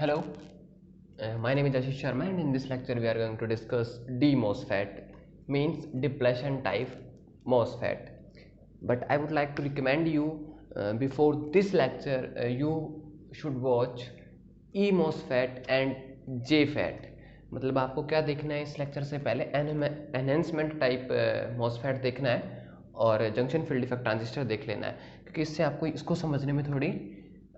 Hello, my name is Ashish Sharma, and in this lecture we are going to discuss D-MOSFET, means depletion type MOSFET. But I would like to recommend you before this lecture you should watch E-MOSFET and JFET. मतलब आपको क्या देखना है इस lecture से पहले enhancement type MOSFET देखना है और जंक्शन फील्ड इफेक्ट ट्रांजिस्टर देख लेना है, क्योंकि इससे आपको इसको समझने में थोड़ी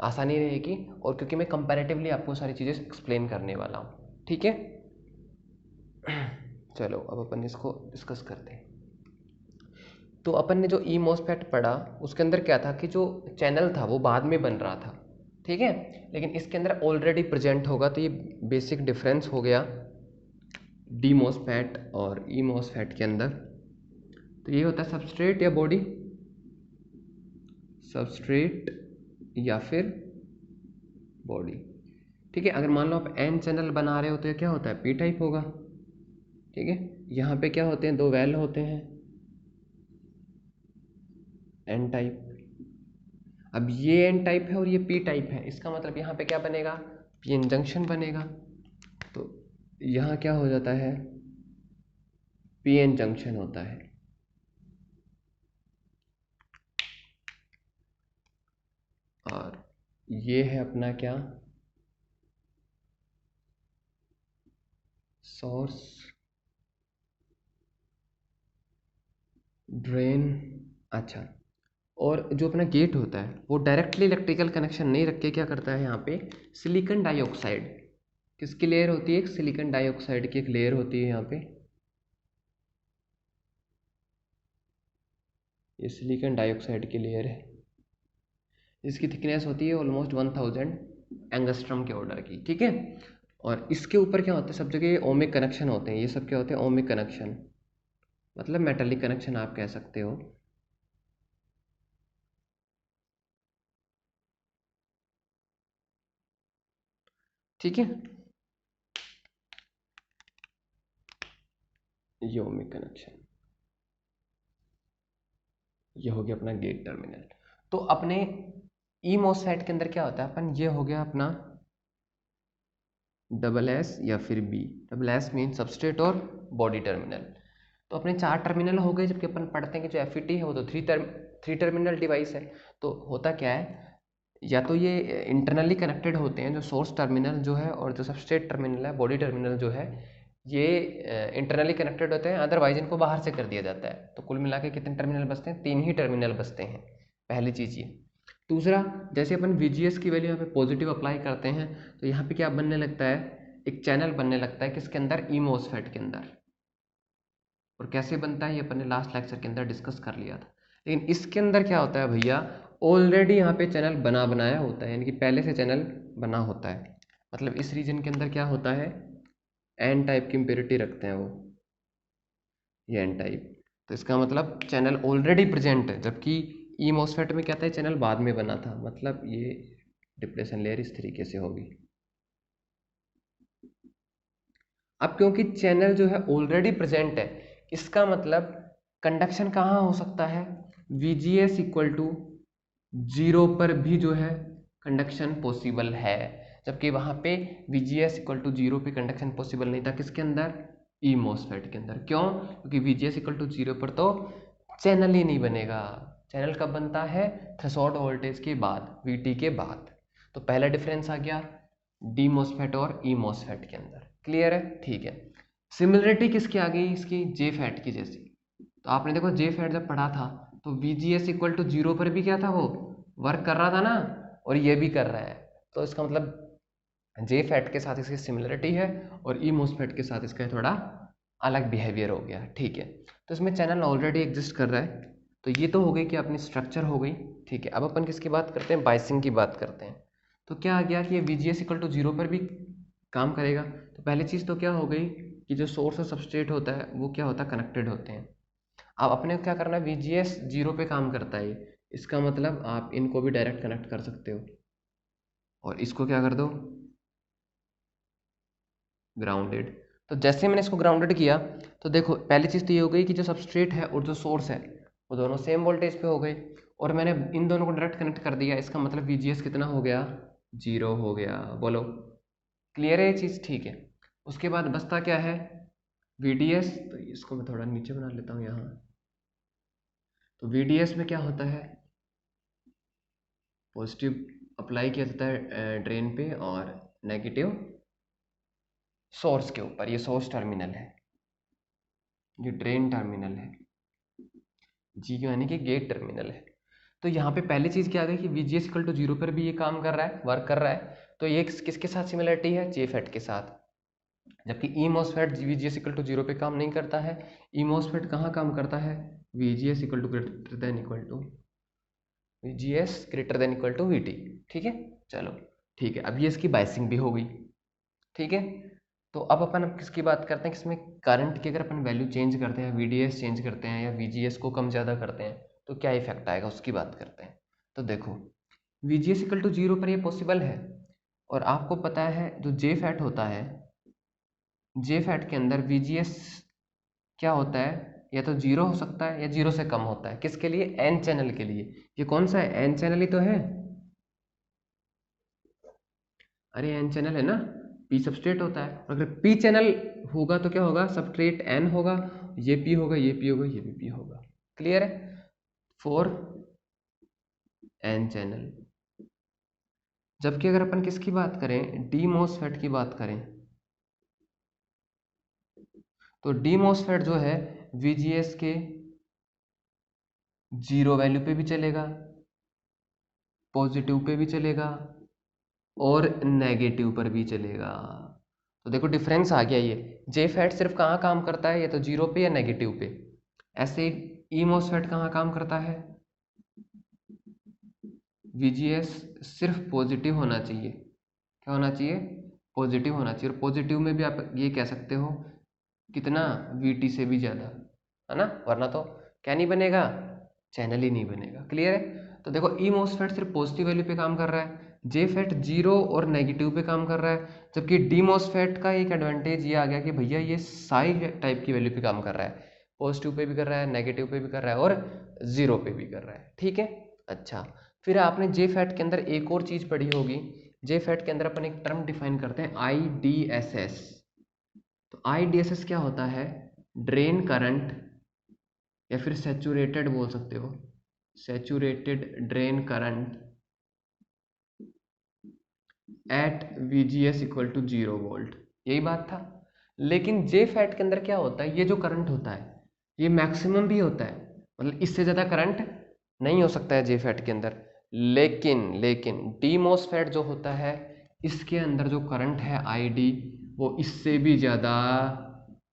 आसानी रहेगी और क्योंकि मैं कंपैरेटिवली आपको सारी चीज़ें एक्सप्लेन करने वाला हूँ। ठीक है, चलो अब अपन इसको डिस्कस करते हैं। तो अपन ने जो ई मॉसफेट पढ़ा उसके अंदर क्या था कि जो चैनल था वो बाद में बन रहा था, ठीक है, लेकिन इसके अंदर ऑलरेडी प्रेजेंट होगा। तो ये बेसिक डिफरेंस हो गया डी मॉसफेट और ई मॉसफेट के अंदर। तो ये होता है सबस्ट्रेट या बॉडी, सबस्ट्रेट या फिर बॉडी। ठीक है, अगर मान लो आप एन चैनल बना रहे हो तो ये क्या होता है, पी टाइप होगा। ठीक है, यहाँ पे क्या होते हैं, दो वेल होते हैं, एन टाइप। अब ये एन टाइप है और ये पी टाइप है, इसका मतलब यहाँ पे क्या बनेगा, पी एन जंक्शन बनेगा। तो यहाँ क्या हो जाता है, पी एन जंक्शन होता है। और ये है अपना क्या, सोर्स ड्रेन। अच्छा, और जो अपना गेट होता है वो डायरेक्टली इलेक्ट्रिकल कनेक्शन नहीं रख के क्या करता है, यहाँ पे सिलिकॉन डाइऑक्साइड, किसकी लेयर होती है, एक सिलिकॉन डाइऑक्साइड की एक लेयर होती है यहाँ पे। ये सिलिकॉन डाइऑक्साइड की लेयर है, इसकी थिकनेस होती है ऑलमोस्ट 1000 एंगस्ट्रम के ऑर्डर की। ठीक है, और इसके ऊपर क्या होता है, सब जगह ओमिक कनेक्शन होते हैं। ये सब क्या होते हैं, ओमिक कनेक्शन, मतलब मेटालिक कनेक्शन आप कह सकते हो। ठीक है, ये ओमिक कनेक्शन, ये हो गया अपना गेट टर्मिनल। तो अपने ई मॉसफेट के अंदर क्या होता है, अपन ये हो गया अपना डबल एस या फिर बी। डबल एस मीन सबस्ट्रेट और बॉडी टर्मिनल। तो अपने चार टर्मिनल हो गए, जबकि अपन पढ़ते हैं कि जो एफ है वो तो थ्री टर्मिनल डिवाइस है। तो होता क्या है, या तो ये इंटरनली कनेक्टेड होते हैं, जो सोर्स टर्मिनल जो है और जो सबस्ट्रेट टर्मिनल है, बॉडी टर्मिनल जो है, ये इंटरनली कनेक्टेड होते हैं, अदरवाइज इनको बाहर से कर दिया जाता है। तो कुल मिला के कितने टर्मिनल बचते हैं, तीन ही टर्मिनल बचते हैं। पहली चीज़ ये। दूसरा, जैसे अपन VGS की वैल्यू यहाँ पे पॉजिटिव अप्लाई करते हैं तो यहाँ पे क्या बनने लगता है, एक चैनल बनने लगता है, किसके अंदर, ई मॉसफेट के अंदर। और कैसे बनता है ये अपन ने लास्ट लेक्चर के अंदर डिस्कस कर लिया था। लेकिन इसके अंदर क्या होता है भैया, ऑलरेडी यहाँ पे चैनल बनाया होता है, यानी कि पहले से चैनल बना होता है। मतलब इस रीजन के अंदर क्या होता है, एन टाइप की इम्प्योरिटी रखते हैं वो, ये एन टाइप। तो इसका मतलब चैनल ऑलरेडी प्रेजेंट है, जबकि ई मॉसफेट में क्या था, चैनल बाद में बना था। मतलब ये डिप्लेशन लेयर इस तरीके से होगी। अब क्योंकि चैनल जो है ऑलरेडी प्रेजेंट है, इसका मतलब कंडक्शन कहाँ हो सकता है, VGS इक्वल टू 0 पर भी जो है कंडक्शन पॉसिबल है। जबकि वहाँ पे VGS इक्वल टू 0 पे कंडक्शन पॉसिबल नहीं था, किसके अंदर, ई मॉसफेट के अंदर। क्यों, क्योंकि VGS इक्वल टू 0 पर तो चैनल ही नहीं बनेगा। चैनल कब बनता है, थ्रेशोल्ड वोल्टेज के बाद, VT के बाद। तो पहला डिफरेंस आ गया डी मॉसफेट और ई मॉसफेट के अंदर। क्लियर है, ठीक है। सिमिलरिटी किसकी आ गई, इसकी जे फैट की जैसी। तो आपने देखो जे फैट जब पढ़ा था तो VGS इक्वल टू 0 पर भी क्या था, वो वर्क कर रहा था ना, और ये भी कर रहा है। तो इसका मतलब जे फैट के साथ इसकी सिमिलरिटी है और ई मॉसफेट के साथ इसका थोड़ा अलग बिहेवियर हो गया। ठीक है, तो इसमें चैनल ऑलरेडी एग्जिस्ट कर रहा है। तो ये तो हो गई कि अपनी स्ट्रक्चर हो गई। ठीक है, अब अपन किसकी बात करते हैं, बाइसिंग की बात करते हैं। तो क्या आ गया कि ये VGS इक्वल टू 0 पर भी काम करेगा। तो पहली चीज़ तो क्या हो गई कि जो सोर्स और सबस्ट्रेट होता है वो क्या होता है, कनेक्टेड होते हैं। अब अपने को क्या करना है, VGS 0 पे काम करता है ये। इसका मतलब आप इनको भी डायरेक्ट कनेक्ट कर सकते हो और इसको क्या कर दो, ग्राउंडेड। तो जैसे मैंने इसको ग्राउंडेड किया तो देखो पहली चीज़ तो ये हो गई कि जो सबस्ट्रेट है और जो सोर्स है वो दोनों सेम वोल्टेज पे हो गए, और मैंने इन दोनों को डायरेक्ट कनेक्ट कर दिया। इसका मतलब VGS कितना हो गया, 0 हो गया। बोलो, क्लियर है ये चीज़? ठीक है। उसके बाद बचता क्या है? VDS। तो इसको मैं थोड़ा नीचे बना लेता हूँ यहाँ। तो VDS में क्या होता है? पॉजिटिव अप्लाई किया जाता है ड्रेन पे और नेगेटिव सोर्स के ऊपर। ये सोर्स टर्मिनल है, ये ड्रेन टर्मिनल है, जी यानी कि गेट टर्मिनल है। तो यहाँ पे पहली चीज़ क्या आ गई कि VGS इक्वल टू 0 पर भी ये काम कर रहा है, वर्क कर रहा है। तो ये किसके साथ सिमिलरिटी है? JFET के साथ। जबकि ई मॉसफेट VGS इक्वल टू 0 पे काम नहीं करता है। ई मॉसफेट कहाँ काम करता है? VGS equal to greater than equal to VGS greater than equal to VT। ठीक है, चलो ठीक है। अब ये इसकी बायसिंग भी हो गई। ठीक है, तो अब किसकी बात करते हैं कि इसमें करंट की अगर अपन वैल्यू चेंज करते हैं, VDS चेंज करते हैं या VGS को कम ज़्यादा करते हैं तो क्या इफेक्ट आएगा, उसकी बात करते हैं। तो देखो VGS इक्वल टू 0 पर ये पॉसिबल है। और आपको पता है जो JFET होता है, JFET के अंदर VGS क्या होता है? या तो 0 हो सकता है या 0 से कम होता है। किसके लिए? N चैनल के लिए। ये कौन सा है? N चैनल ही तो है। अरे N चैनल है ना, P सबस्ट्रेट होता है। और अगर P चैनल होगा तो क्या होगा? सबस्ट्रेट N होगा, ये P होगा, ये P होगा, ये भी P होगा। क्लियर है? For N channel. जबकि अगर अपन किसकी बात करें, डी मॉसफेट की बात करें, तो डी मॉसफेट जो है VGS के 0 वैल्यू पे भी चलेगा, पॉजिटिव पे भी चलेगा और नेगेटिव पर भी चलेगा। तो देखो डिफरेंस आ गया। ये JFET सिर्फ कहाँ काम करता है? या तो 0 पे या नेगेटिव पे। ऐसे ई मॉसफेट कहाँ काम करता है? VGS सिर्फ पॉजिटिव होना चाहिए। क्या होना चाहिए? पॉजिटिव होना चाहिए। और पॉजिटिव में भी आप ये कह सकते हो कितना? VT से भी ज़्यादा, है ना? वरना तो क्या नहीं बनेगा? चैनल ही नहीं बनेगा। क्लियर है? तो देखो ई मॉसफेट सिर्फ पॉजिटिव वैल्यू पे काम कर रहा है, JFET 0 और नेगेटिव पे काम कर रहा है। जबकि डी मॉसफेट का एक एडवांटेज ये आ गया कि भैया ये सारी टाइप की वैल्यू पे काम कर रहा है, पॉजिटिव पे भी कर रहा है, नेगेटिव पे भी कर रहा है और 0 पे भी कर रहा है। ठीक है, अच्छा। फिर आपने JFET के अंदर एक और चीज़ पढ़ी होगी। JFET के अंदर अपन एक टर्म डिफाइन करते हैं IDSS। तो IDSS क्या होता है? ड्रेन करंट, या फिर सैचुरेटेड बोल सकते हो, saturated drain current at VGS equal to 0 volt. यही बात था। लेकिन JFET के अंदर क्या होता है? ये जो करंट होता है ये मैक्सिमम भी होता है, मतलब इससे ज़्यादा करंट नहीं हो सकता है JFET के अंदर। लेकिन डी मॉसफेट जो होता है इसके अंदर जो करंट है ID वो इससे भी ज़्यादा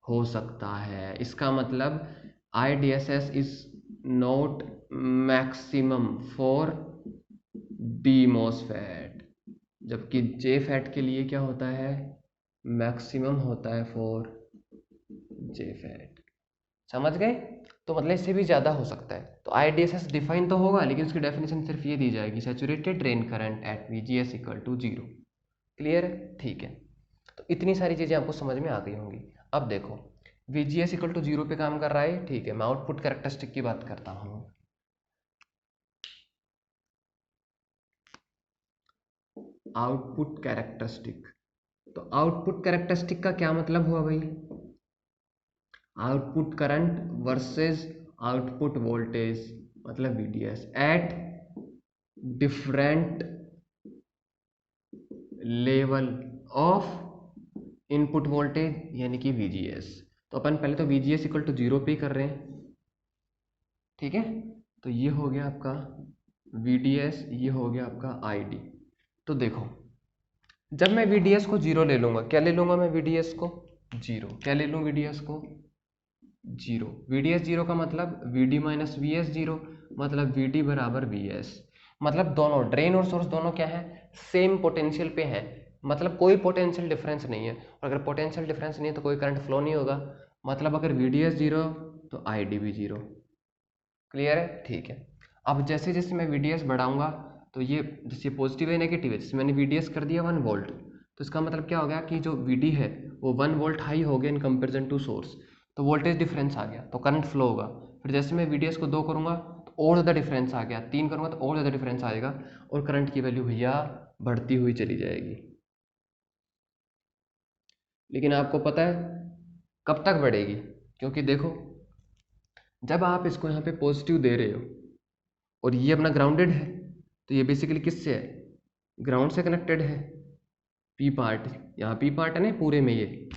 हो सकता है। इसका मतलब IDSS is not maximum for D MOSFET, जबकि JFET के लिए क्या होता है? मैक्सिमम होता है फॉर JFET। समझ गए? तो मतलब इससे भी ज़्यादा हो सकता है। तो IDSS डिफाइन तो होगा लेकिन उसकी डेफिनेशन सिर्फ ये दी जाएगी, saturated drain current at VGS equal to 0। Clear है? ठीक है, तो इतनी सारी चीज़ें आपको समझ में आ गई होंगी। अब देखो VGS इक्वल टू 0 पे काम कर रहा है, ठीक है। मैं आउटपुट कैरेक्टरिस्टिक की बात करता हूँ। आउटपुट कैरेक्टरिस्टिक, तो आउटपुट कैरेक्टरिस्टिक का क्या मतलब हुआ भाई? Output current versus output voltage, मतलब VDS at different level of input voltage यानी कि VGS। तो अपन पहले तो VGS इक्वल टू 0 पे कर रहे हैं, ठीक है। तो ये हो गया आपका VDS, ये हो गया आपका ID। तो देखो जब मैं VDS को 0 ले लूंगा, क्या ले लूंगा मैं VDS को? 0। क्या ले लूँ VDS को? 0। VDS 0 का मतलब VD माइनस VS 0, मतलब VD बराबर VS। मतलब दोनों ड्रेन और सोर्स दोनों क्या है? सेम पोटेंशियल पे हैं, मतलब कोई पोटेंशियल डिफरेंस नहीं है। और अगर पोटेंशियल डिफरेंस नहीं है तो कोई करंट फ्लो नहीं होगा। मतलब अगर VDS 0 तो ID भी 0। क्लियर है? ठीक है। अब जैसे जैसे मैं VDS बढ़ाऊंगा तो ये जैसे पॉजिटिव है नेगेटिव है, जैसे मैंने VDS कर दिया 1 वोल्ट, तो इसका मतलब क्या हो गया कि जो VD है वो 1 वोल्ट हाई हो गया इन कंपेरिजन टू सोर्स, तो वोल्टेज डिफरेंस आ गया, तो करंट फ्लो होगा। फिर जैसे मैं VDS को 2 करूंगा तो और ज़्यादा डिफरेंस आ गया, 3 करूंगा तो और ज़्यादा डिफरेंस आएगा, और करंट की वैल्यू भैया बढ़ती हुई चली जाएगी। लेकिन आपको पता है कब तक बढ़ेगी, क्योंकि देखो जब आप इसको यहाँ पे पॉजिटिव दे रहे हो और ये अपना ग्राउंडेड है, तो ये बेसिकली किससे है, ग्राउंड से कनेक्टेड है, पी पार्ट, यहाँ पी पार्ट है ना पूरे में, ये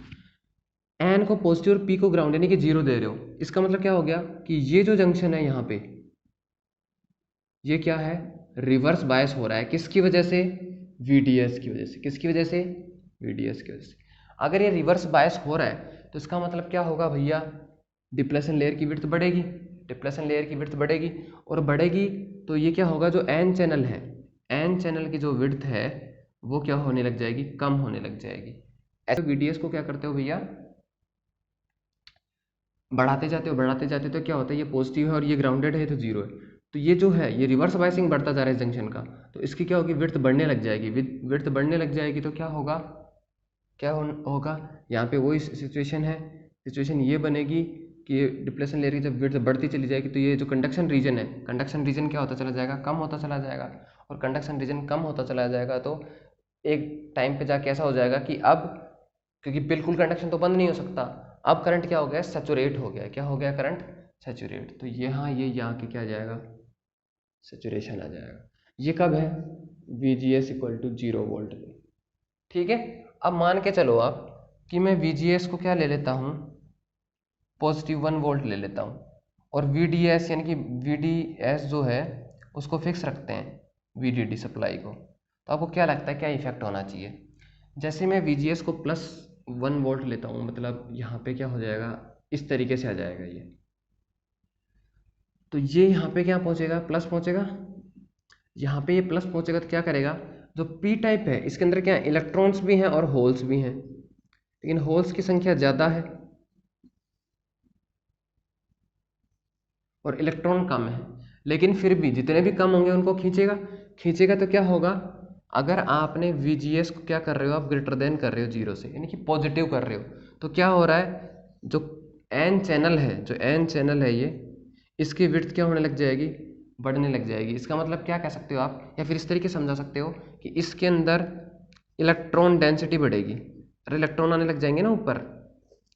एन को पॉजिटिव और पी को ग्राउंड यानी कि जीरो दे रहे हो। इसका मतलब क्या हो गया कि ये जो जंक्शन है यहाँ पे, ये क्या है, रिवर्स बायस हो रहा है, किसकी वजह से, VDS की वजह से। किसकी वजह से, VDS की वजह से। अगर ये रिवर्स बायस हो रहा है तो इसका मतलब क्या होगा भैया, डिप्लेशन लेयर की विड्थ बढ़ेगी, डिप्लेशन लेयर की विड्थ बढ़ेगी, और बढ़ेगी तो ये क्या होगा, जो एन चैनल है, एन चैनल की जो विड्थ है वो क्या होने लग जाएगी, कम होने लग जाएगी। ऐसे VDS को क्या करते हो भैया, बढ़ाते जाते हो, बढ़ाते जाते हो, तो क्या होता है, ये पॉजिटिव है और ये ग्राउंडेड है तो जीरो है, तो ये जो है ये रिवर्स बायसिंग बढ़ता जा रहा है जंक्शन का, तो इसकी क्या होगी, विड्थ बढ़ने लग जाएगी, विड्थ बढ़ने लग जाएगी तो क्या होगा, होगा यहाँ पे वही सिचुएशन है, सिचुएशन ये बनेगी कि डिप्लेशन लेयर की जब विड्थ बढ़ती चली जाएगी तो ये जो कंडक्शन रीजन है, कंडक्शन रीजन क्या होता चला जाएगा, कम होता चला जाएगा, और कंडक्शन रीजन कम होता चला जाएगा तो एक टाइम पे जाके ऐसा हो जाएगा कि अब, क्योंकि बिल्कुल कंडक्शन तो बंद नहीं हो सकता, अब करंट क्या हो गया, सैचुरेट हो गया, क्या हो गया, करंट सैचुरेट, तो यहाँ ये यहाँ के क्या आ जाएगा, सैचुरेशन आ जाएगा। ये कब है, VGS इक्वल टू 0 वोल्ट पे। ठीक है, अब मान के चलो आप कि मैं VGS को क्या ले लेता हूँ, पॉजिटिव 1 वोल्ट ले लेता हूँ, और VDS यानी कि VDS जो है उसको फिक्स रखते हैं, VDD सप्लाई को, तो आपको क्या लगता है क्या इफेक्ट होना चाहिए। जैसे मैं VGS को +1 वोल्ट लेता हूँ, मतलब यहाँ पे क्या हो जाएगा, इस तरीके से आ जाएगा ये, तो ये यहाँ पे क्या पहुँचेगा, प्लस पहुँचेगा, यहाँ पे ये प्लस पहुँचेगा तो क्या करेगा, जो पी टाइप है इसके अंदर क्या है, इलेक्ट्रॉन्स भी हैं और होल्स भी हैं, लेकिन होल्स की संख्या ज़्यादा है और इलेक्ट्रॉन कम है, लेकिन फिर भी जितने भी कम होंगे उनको खींचेगा, खींचेगा तो क्या होगा, अगर आपने VGS को क्या कर रहे हो, आप ग्रेटर देन कर रहे हो 0 से, यानी कि पॉजिटिव कर रहे हो, तो क्या हो रहा है, जो एन चैनल है, जो एन चैनल है ये, इसकी विड्थ क्या होने लग जाएगी, बढ़ने लग जाएगी। इसका मतलब क्या कह सकते हो आप, या फिर इस तरीके से समझा सकते हो कि इसके अंदर इलेक्ट्रॉन डेंसिटी बढ़ेगी, अरे इलेक्ट्रॉन आने लग जाएंगे ना ऊपर,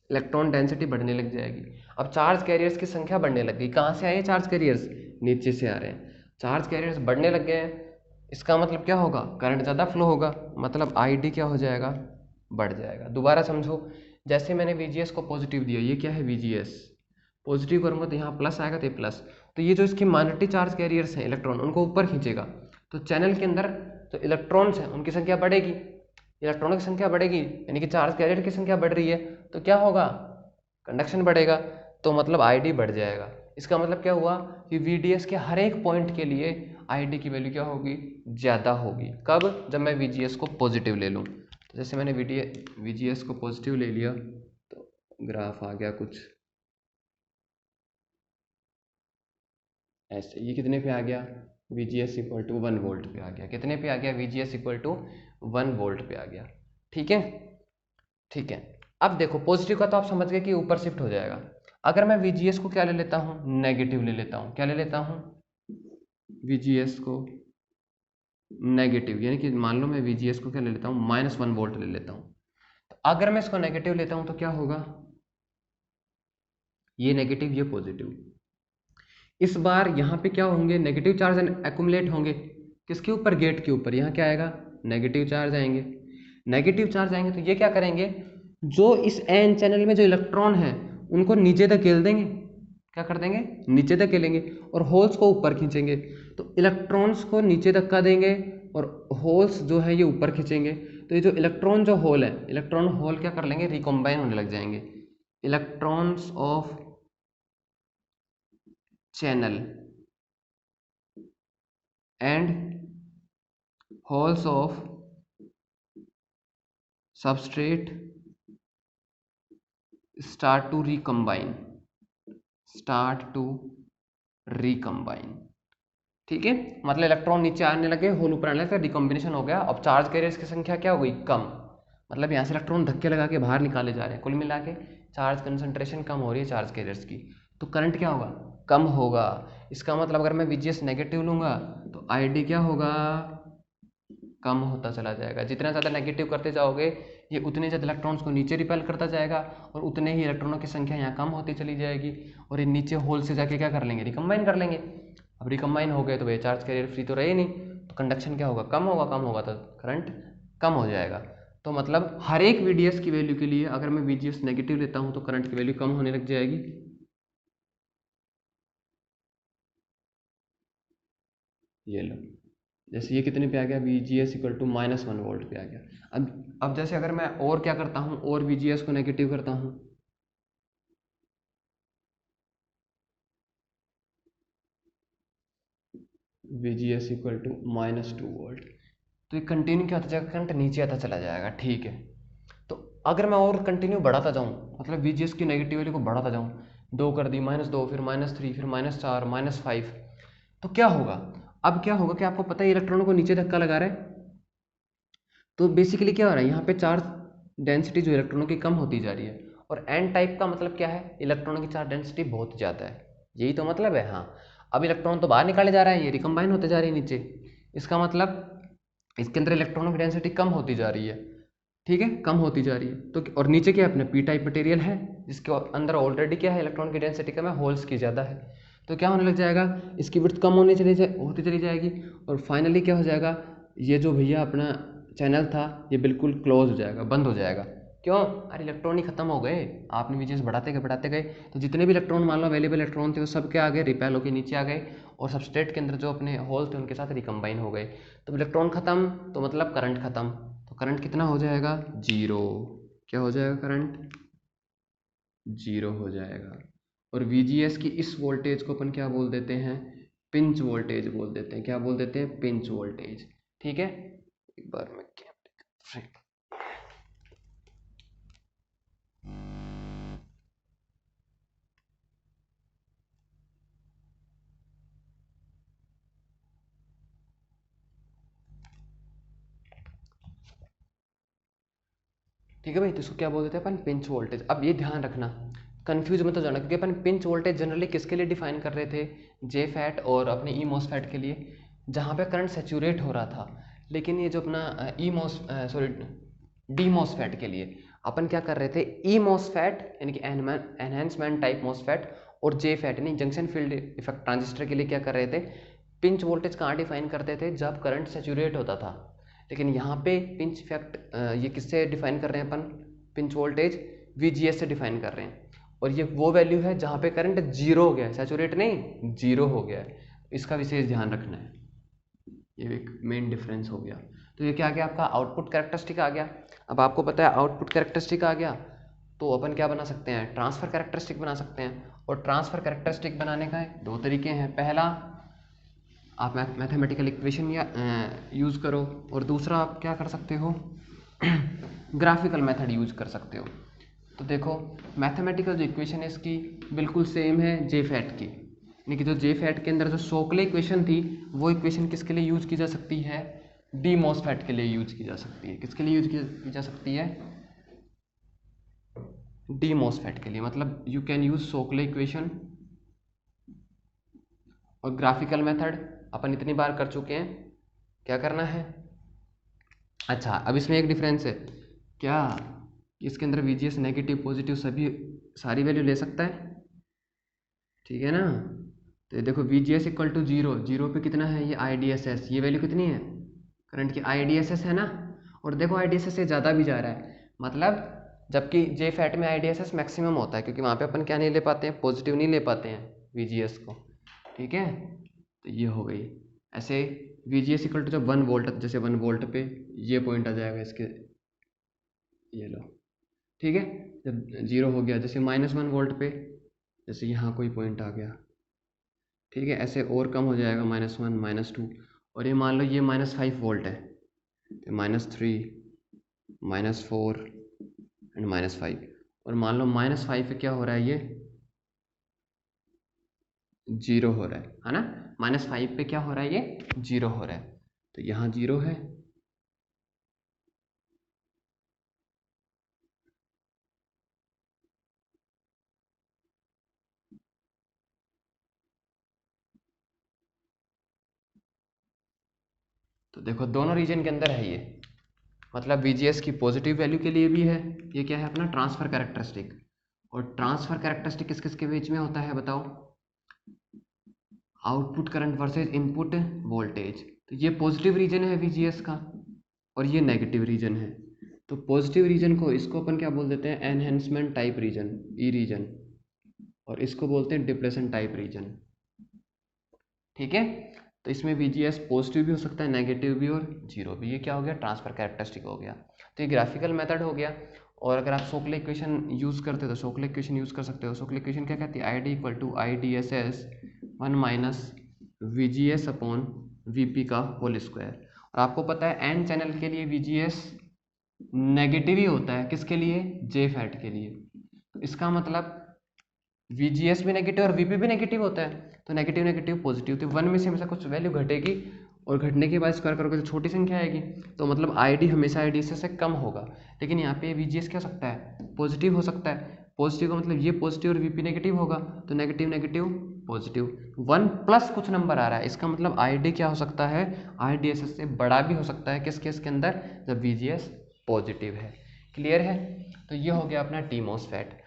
इलेक्ट्रॉन डेंसिटी बढ़ने लग जाएगी। अब चार्ज कैरियर्स की संख्या बढ़ने लग गई, कहाँ से आए चार्ज कैरियर्स, नीचे से आ रहे हैं, चार्ज कैरियर्स बढ़ने लग गए हैं, इसका मतलब क्या होगा, करंट ज़्यादा फ्लो होगा, मतलब ID क्या हो जाएगा, बढ़ जाएगा। दोबारा समझो, जैसे मैंने VGS को पॉजिटिव दिया, ये क्या है VGS, पॉजिटिव करूँगा तो यहाँ प्लस आएगा, तो ये प्लस, तो ये जो इसके माइनॉरिटी चार्ज कैरियर्स हैं इलेक्ट्रॉन, उनको ऊपर खींचेगा, तो चैनल के अंदर जो इलेक्ट्रॉन्स हैं उनकी संख्या बढ़ेगी, इलेक्ट्रॉनों की संख्या बढ़ेगी यानी कि चार्ज कैरियर की संख्या बढ़ रही है, तो क्या होगा, कंडक्शन बढ़ेगा, तो मतलब ID बढ़ जाएगा। इसका मतलब क्या हुआ कि VDS के हर एक पॉइंट के लिए ID की वैल्यू क्या होगी, ज़्यादा होगी। कब, जब मैं VGS को पॉजिटिव ले लूँ, तो जैसे मैंने VGS को पॉजिटिव ले लिया तो ग्राफ आ गया कुछ ऐसे, ये कितने पे आ गया, VGS इक्वल टू 1 वोल्ट पे आ गया, कितने पे आ गया, VGS इक्वल टू 1 वोल्ट पे आ गया। ठीक है, ठीक है, अब देखो पॉजिटिव का तो आप समझ गए कि ऊपर शिफ्ट हो जाएगा। अगर मैं VGS को क्या ले लेता हूँ, नेगेटिव ले लेता हूँ, क्या ले लेता हूँ, VGS को नेगेटिव, यानी कि मान लो मैं VGS को क्या ले लेता हूँ, -1 वोल्ट ले लेता हूँ, तो अगर मैं इसको नेगेटिव लेता हूँ तो क्या होगा, ये नेगेटिव ये पॉजिटिव, इस बार यहाँ पे क्या होंगे, नेगेटिव चार्ज एक्यूमुलेट होंगे, किसके ऊपर, गेट के ऊपर, यहाँ क्या आएगा, नेगेटिव चार्ज आएंगे, नेगेटिव चार्ज आएंगे तो ये क्या करेंगे, जो इस एन चैनल में जो इलेक्ट्रॉन है उनको नीचे धकेल देंगे, क्या कर देंगे, नीचे धकेलेंगे, और होल्स को ऊपर खींचेंगे, तो इलेक्ट्रॉन्स को नीचे धक्का देंगे और होल्स जो है ये ऊपर खींचेंगे, तो ये जो इलेक्ट्रॉन जो होल है, इलेक्ट्रॉन होल क्या कर लेंगे, रिकॉम्बाइन होने लग जाएंगे, electrons of channel and holes of substrate start to recombine, ठीक है, मतलब इलेक्ट्रॉन नीचे आने लगे, होल ऊपर आने लगे, रिकॉम्बिनेशन हो गया। अब चार्ज कैरियर्स की संख्या क्या हो गई, कम, मतलब यहाँ से इलेक्ट्रॉन धक्के लगा के बाहर निकाले जा रहे हैं, कुल मिला के चार्ज कंसंट्रेशन कम हो रही है चार्ज कैरियर्स की, तो करंट क्या होगा, कम होगा। इसका मतलब अगर मैं VGS नेगेटिव लूंगा तो ID क्या होगा, कम होता चला जाएगा। जितना ज़्यादा नेगेटिव करते जाओगे ये उतने ज़्यादा इलेक्ट्रॉन्स को नीचे रिपेल करता जाएगा और उतने ही इलेक्ट्रॉनों की संख्या यहाँ कम होती चली जाएगी और ये नीचे होल से जाके क्या कर लेंगे, रिकम्बाइन कर लेंगे। अब रिकम्बाइन हो गए तो भाई चार्ज कैरियर फ्री तो रहे नहीं, तो कंडक्शन क्या होगा, कम होगा तो करंट कम हो जाएगा। तो मतलब हर एक VDS की वैल्यू के लिए अगर मैं VGS नेगेटिव लेता हूँ तो करंट की वैल्यू कम होने लग जाएगी। ये लो, जैसे ये कितने पे आ गया, VGS इक्वल टू -1 वोल्ट पे आ गया। अब जैसे अगर मैं और क्या करता हूँ, और VGS को नेगेटिव करता हूँ, VGS इक्वल टू -2 वोल्ट, तो ये कंटिन्यू क्या होता जाएगा, करंट नीचे आता चला जाएगा। ठीक है, तो अगर मैं और कंटिन्यू बढ़ाता जाऊँ, मतलब VGS की नेगेटिव वैल्यू को बढ़ाता जाऊँ, 2 कर दी, -2, फिर -3, फिर -4, -5, तो क्या होगा, अब क्या होगा कि आपको पता है इलेक्ट्रॉनों को नीचे धक्का लगा रहा है, तो बेसिकली क्या हो रहा है, यहाँ पे चार्ज डेंसिटी जो इलेक्ट्रॉनों की कम होती जा रही है। और एन टाइप का मतलब क्या है, इलेक्ट्रॉनों की चार्ज डेंसिटी बहुत ज़्यादा है, यही तो मतलब है। हाँ, अब इलेक्ट्रॉन तो बाहर निकाले जा रहा है, ये रिकम्बाइन होते जा रही है नीचे, इसका मतलब इसके अंदर इलेक्ट्रॉनों की डेंसिटी कम होती जा रही है। ठीक है, कम होती जा रही है, तो और नीचे क्या है, अपने पी टाइप मटेरियल है जिसके अंदर ऑलरेडी क्या है, इलेक्ट्रॉन की डेंसिटी कम है, होल्स की ज़्यादा है, तो क्या होने लग जाएगा, इसकी विड्थ कम होती चली जाएगी और फाइनली क्या हो जाएगा, ये जो भैया अपना चैनल था ये बिल्कुल क्लोज हो जाएगा, बंद हो जाएगा। क्यों, अरे इलेक्ट्रॉन ही खत्म हो गए, आपने VGS बढ़ाते गए तो जितने भी इलेक्ट्रॉन मान लो अवेलेबल इलेक्ट्रॉन थे वो सब क्या आ गए, रिपेल होकर नीचे आ गए और सबस्ट्रेट के अंदर जो अपने होल थे उनके साथ रिकम्बाइन हो गए। तो इलेक्ट्रॉन खत्म तो मतलब करंट खत्म, तो करंट कितना हो जाएगा, जीरो। क्या हो जाएगा, करंट जीरो हो जाएगा। और VGS की इस वोल्टेज को अपन क्या बोल देते हैं, पिंच वोल्टेज बोल देते हैं। क्या बोल देते हैं, पिंच वोल्टेज। ठीक है, एक बार मैं कैमरे, ठीक है भाई, तो इसको क्या बोल देते हैं अपन, पिंच वोल्टेज। अब ये ध्यान रखना, कंफ्यूज मत हो जाना, क्योंकि अपन पिंच वोल्टेज जनरली किसके लिए डिफाइन कर रहे थे, जे फैट और अपने ई मॉसफेट के लिए, जहाँ पे करंट सेचूरेट हो रहा था। लेकिन ये जो अपना डी मॉसफेट के लिए अपन क्या कर रहे थे, ई मॉसफेट यानी कि एनहेंसमेंट टाइप मॉसफेट और जे फैट यानी जंक्शन फील्ड इफेक्ट ट्रांजिस्टर के लिए क्या कर रहे थे, पिंच वोल्टेज कहाँ डिफाइन करते थे, जब करंट सेचूरेट होता था। लेकिन यहाँ पे पिंच इफेक्ट ये किससे डिफाइन कर रहे हैं अपन, पिंच वोल्टेज VGS से डिफाइन कर रहे हैं। और ये वो वैल्यू है जहाँ पे करंट जीरो हो गया है, सैचुरेट नहीं, जीरो हो गया है, इसका विशेष ध्यान रखना है। ये एक मेन डिफरेंस हो गया। तो ये क्या आ गया, आपका आउटपुट कैरेक्टरिस्टिक आ गया। अब आपको पता है आउटपुट कैरेक्टरिस्टिक आ गया तो अपन क्या बना सकते हैं, ट्रांसफर कैरेक्टरिस्टिक बना सकते हैं। और ट्रांसफर कैरेक्टरिस्टिक बनाने का दो तरीके हैं, पहला आप मैथमेटिकल इक्वेशन या यूज़ करो, और दूसरा आप क्या कर सकते हो, ग्राफिकल मेथड यूज कर सकते हो। तो देखो, मैथमेटिकल जो इक्वेशन है इसकी बिल्कुल सेम है जे फैट की, यानी कि जो जे फैट के अंदर जो शोकले इक्वेशन थी वो इक्वेशन किसके लिए यूज की जा सकती है, डी मॉसफेट के लिए यूज की जा सकती है। किसके लिए यूज की जा सकती है, डी मॉसफेट के लिए। मतलब यू कैन यूज शोकले इक्वेशन और ग्राफिकल मेथड अपन इतनी बार कर चुके हैं, क्या करना है। अच्छा, अब इसमें एक डिफरेंस है क्या, इसके अंदर VGS नेगेटिव पॉजिटिव सभी सारी वैल्यू ले सकता है, ठीक है ना। तो ये देखो VGS equal to zero, zero पे कितना है ये IDSS, ये वैल्यू कितनी है, करंट की IDSS है ना। और देखो IDSS से ज़्यादा भी जा रहा है, मतलब जबकि जे फैट में IDSS मैक्सिमम होता है, क्योंकि वहाँ पे अपन क्या नहीं ले पाते हैं, पॉजिटिव नहीं ले पाते हैं VGS को। ठीक है, तो ये हो गई। ऐसे VGS इक्वल टू जब 1 वोल्ट, जैसे 1 वोल्ट पे ये पॉइंट आ जाएगा इसके, ये लो, ठीक है। जब जीरो हो गया, जैसे -1 वोल्ट पे, जैसे यहाँ कोई पॉइंट आ गया, ठीक है, ऐसे और कम हो जाएगा, -1, -2, और ये मान लो ये -5 वोल्ट है, तो -3, -4 एंड -5, और मान लो -5 पे क्या हो रहा है, ये जीरो हो रहा है ना। -5 पे क्या हो रहा है, ये जीरो हो रहा है, तो यहाँ जीरो है। तो देखो दोनों रीजन के अंदर है ये, मतलब VGS की पॉजिटिव वैल्यू के लिए भी है। ये क्या है अपना ट्रांसफर कैरेक्टरिस्टिक, और ट्रांसफर कैरेक्टरिस्टिक किस किस के बीच में होता है बताओ, output current versus input voltage. तो ये पॉजिटिव रीजन है VGS का और ये नेगेटिव रीजन है। तो पॉजिटिव रीजन को इसको अपन क्या बोल देते हैं, एनहेंसमेंट टाइप रीजन, ई रीजन, और इसको बोलते हैं डिप्रेशन टाइप रीजन। ठीक है, तो इसमें VGS पॉजिटिव भी हो सकता है, नेगेटिव भी और जीरो भी। ये क्या हो गया, ट्रांसफर कैरेक्टरिस्टिक हो गया। तो ये ग्राफिकल मेथड हो गया। और अगर आप शोकले इक्वेशन यूज़ करते हो तो शोकले इक्वेशन यूज़ कर सकते हो। शोकले इक्वेशन क्या कहती है, ID equal to IDSS 1 minus VGS upon VP का होल स्क्वायर। और आपको पता है एन चैनल के लिए VGS नेगेटिव ही होता है, किसके लिए, जे फैट के लिए। तो इसका मतलब VGS भी नेगेटिव और VP भी नेगेटिव होता है। तो नेगेटिव नेगेटिव पॉजिटिव, तो 1 में से हमेशा कुछ वैल्यू घटेगी और घटने के बाद स्क्वायर करोगे तो छोटी संख्या आएगी। तो मतलब ID हमेशा IDSS से कम होगा। लेकिन यहाँ पे VGS क्या हो सकता है, पॉजिटिव हो सकता है। पॉजिटिव का मतलब ये पॉजिटिव और VP नेगेटिव होगा, तो नेगेटिव नेगेटिव पॉजिटिव। 1 प्लस कुछ नंबर आ रहा है, इसका मतलब ID क्या हो सकता है, IDSS से बड़ा भी हो सकता है। किस केस के अंदर, जब VGS पॉजिटिव है। क्लियर है। तो ये हो गया अपना टी मॉसफेट।